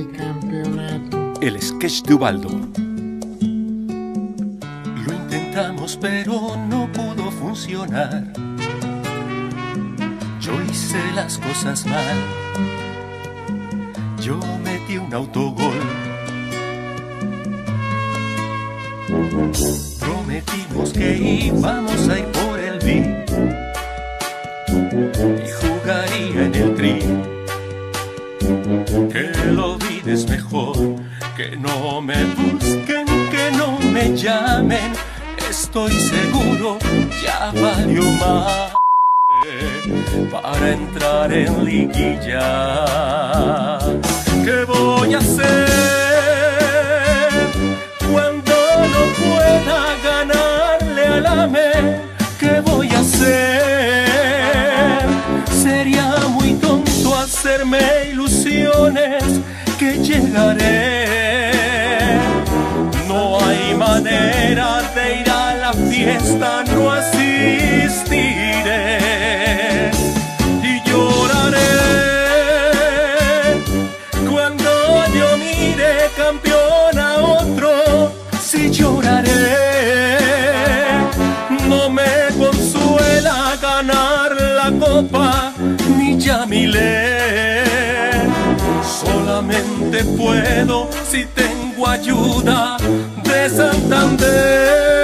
el campeonato. El sketch de Ubaldo. Lo intentamos pero no pudo funcionar. Yo hice las cosas mal. Yo metí un autogol. Prometimos que íbamos a ir por el B y jugaría en el Tri. Que lo olvides mejor, que no me busquen, que no me llamen. Estoy seguro, ya valió más para entrar en liguilla. ¿Qué voy a hacer cuando no pueda ganarle al AME? ¿Qué voy a hacer? Sería muy tonto hacerme ilusiones que llegaré. No hay manera de ir a la fiesta, no asistiré. Y lloraré cuando yo mire campeón a otro. Sí lloraré. No me consuela ganar la copa ni Yamilé. Solamente puedo si tengo ayuda de Santander.